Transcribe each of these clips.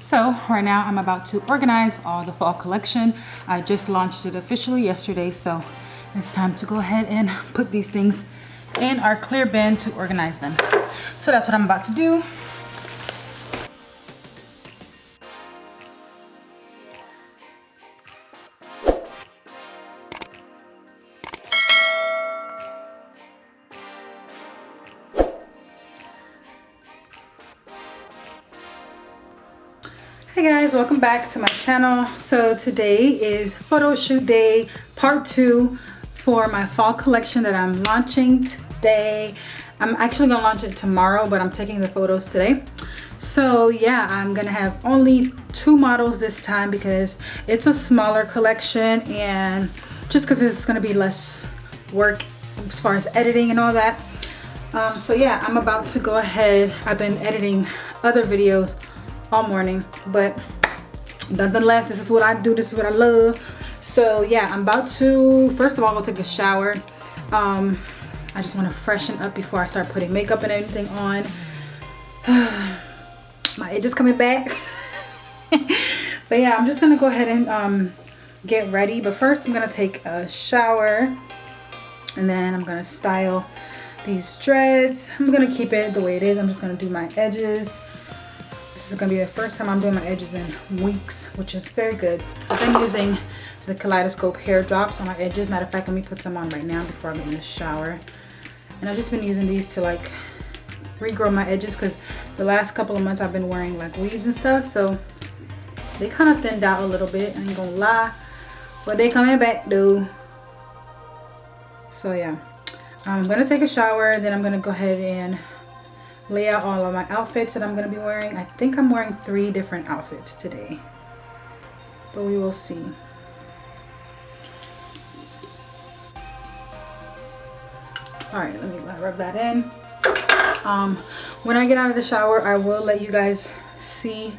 So right now I'm about to organize all the fall collection. I just launched it officially yesterday, so it's time to go ahead and put these things in our clear bin to organize them. So that's what I'm about to do. Hey guys, welcome back to my channel. So today is photo shoot day part 2 for my fall collection that I'm launching today. I'm actually gonna launch it tomorrow, but I'm taking the photos today. So yeah, I'm gonna have only 2 models this time because it's a smaller collection and just because it's gonna be less work as far as editing and all that. So yeah, I'm about to go ahead. I've been editing other videos all morning, but nonetheless, this is what I do, this is what I love. So yeah, I'm about to first of all go take a shower. I just want to freshen up before I start putting makeup and everything on. My edge is coming back. But yeah, I'm just gonna go ahead and get ready, but first I'm gonna take a shower and then I'm gonna style these dreads. I'm gonna keep it the way it is. I'm just gonna do my edges. This is gonna be the first time I'm doing my edges in weeks, which is very good. I've been using the Kaleidoscope hair drops on my edges. Matter of fact, let me put some on right now before I get in the shower. And I've just been using these to like regrow my edges because the last couple of months I've been wearing like weaves and stuff, so they kind of thinned out a little bit. I ain't gonna lie, but they coming back though. So yeah, I'm gonna take a shower, then I'm gonna go ahead and lay out all of my outfits that I'm going to be wearing. I think I'm wearing 3 different outfits today, but we will see. Alright, let me rub that in. When I get out of the shower, I will let you guys see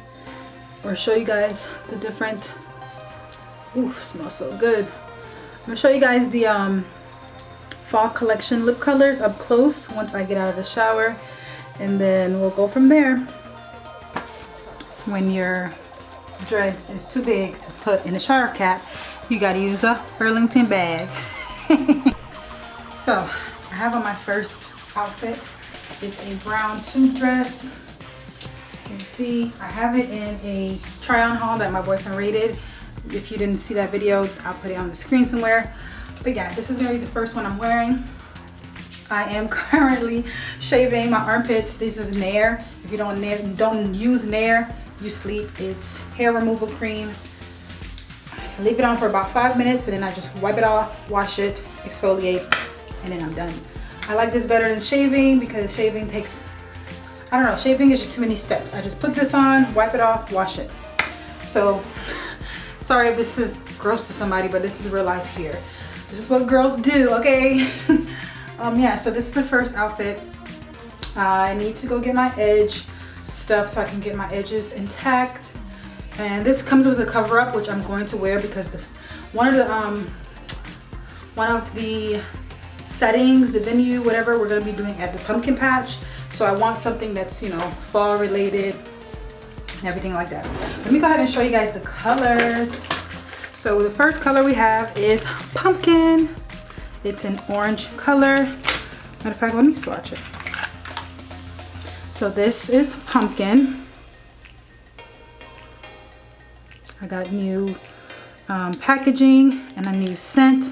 or show you guys the different, ooh, smells so good. I'm going to show you guys the fall collection lip colors up close once I get out of the shower. And then we'll go from there. When your dreads is too big to put in a shower cap, you gotta use a Burlington bag. So I have on my first outfit. It's a brown tube dress. You can see I have it in a try-on haul that my boyfriend rated. If you didn't see that video, I'll put it on the screen somewhere. But yeah, this is gonna be the first one I'm wearing. I am currently shaving my armpits. This is Nair. If you don't use Nair, you sleep. It's hair removal cream. I leave it on for about 5 minutes and then I just wipe it off, wash it, exfoliate, and then I'm done. I like this better than shaving because shaving takes, I don't know, shaving is just too many steps. I just put this on, wipe it off, wash it. So sorry if this is gross to somebody, but this is real life here. This is what girls do, okay? Yeah, so this is the first outfit. I need to go get my edge stuff so I can get my edges intact. And this comes with a cover up, which I'm going to wear because one of the settings, the venue, whatever, we're going to be doing at the pumpkin patch. So I want something that's, you know, fall related, everything like that. Let me go ahead and show you guys the colors. So the first color we have is pumpkin. It's an orange color. Matter of fact, let me swatch it. So this is pumpkin. I got new packaging and a new scent.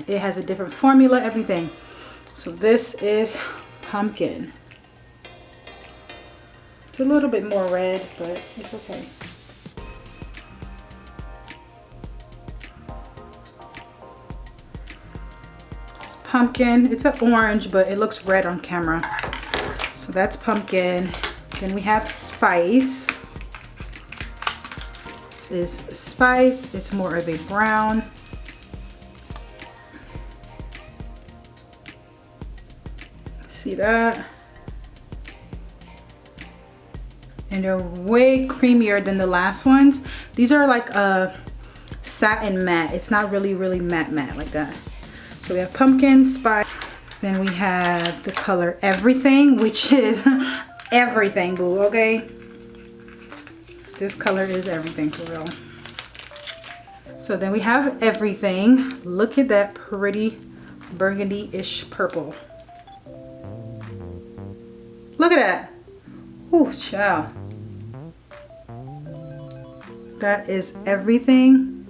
It has a different formula, everything. So this is pumpkin. It's a little bit more red, but it's okay. Pumpkin. It's an orange, but it looks red on camera. So that's pumpkin. Then we have spice. This is spice. It's more of a brown. See that? And they're way creamier than the last ones. These are like a satin matte. It's not really matte like that. So we have pumpkin, spice, then we have the color everything, which is everything, boo, okay? This color is everything for real. So then we have everything. Look at that pretty burgundy-ish purple. Look at that. Ooh, child. That is everything.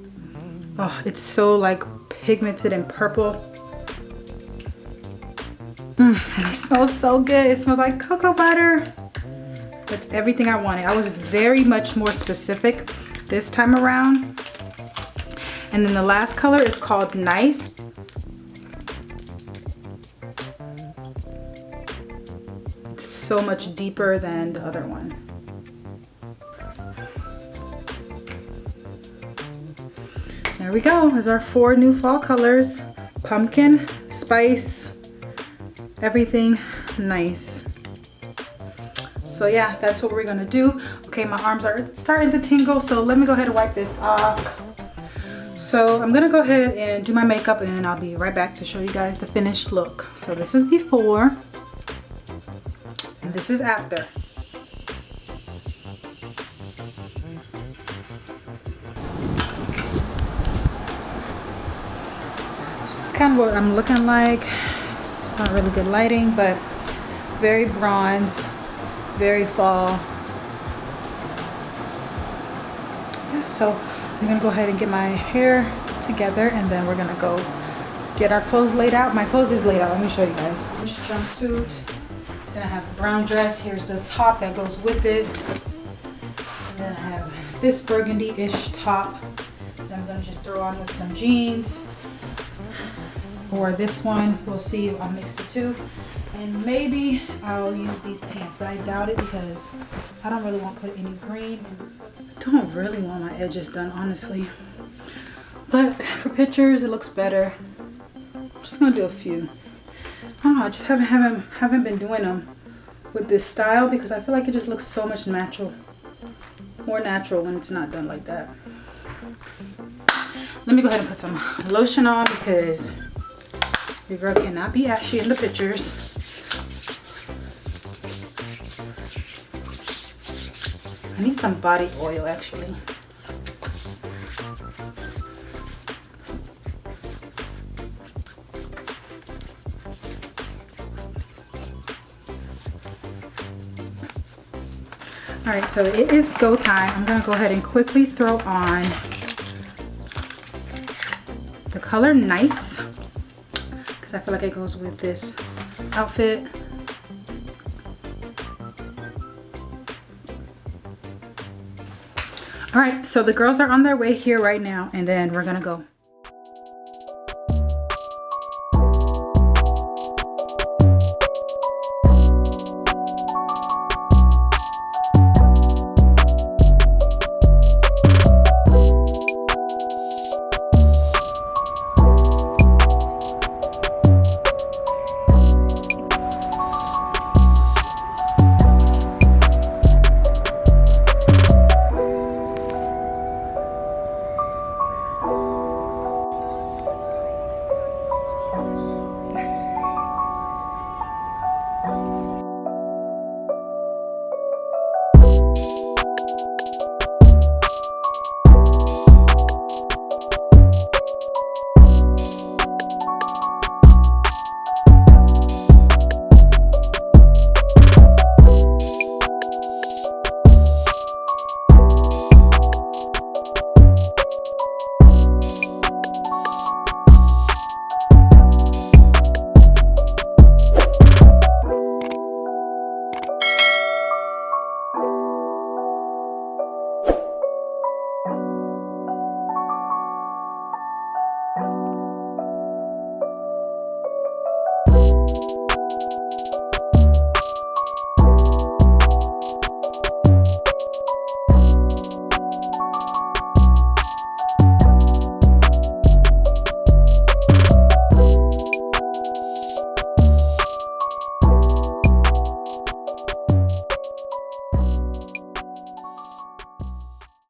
Oh, it's so like pigmented and purple. And it smells so good. It smells like cocoa butter. That's everything I wanted. I was very much more specific this time around. And then the last color is called Nice. It's so much deeper than the other one. There we go. There's our 4 new fall colors. Pumpkin, spice, everything nice. So yeah, that's what we're gonna do. Okay, my arms are starting to tingle, so let me go ahead and wipe this off. So I'm gonna go ahead and do my makeup, and then I'll be right back to show you guys the finished look. So this is before, and this is after. This is kind of what I'm looking like. It's not really good lighting, but very bronze, very fall. Yeah, so I'm gonna go ahead and get my hair together, and then we're gonna go get our clothes laid out. My clothes is laid out. Let me show you guys. Jumpsuit. Then I have the brown dress. Here's the top that goes with it. And then I have this burgundy-ish top that I'm gonna just throw on with some jeans. Or this one, we'll see. I'll mix the two. And maybe I'll use these pants, but I doubt it because I don't really want to put any green in this. I don't really want my edges done, honestly. But for pictures, it looks better. I'm just gonna do a few. I don't know, I just haven't been doing them with this style because I feel like it just looks so much natural. More natural when it's not done like that. Let me go ahead and put some lotion on because your girl cannot be ashy in the pictures. I need some body oil actually. All right, so it is go time. I'm gonna go ahead and quickly throw on the color Nice because I feel like it goes with this outfit. All right, so the girls are on their way here right now, and then we're gonna go.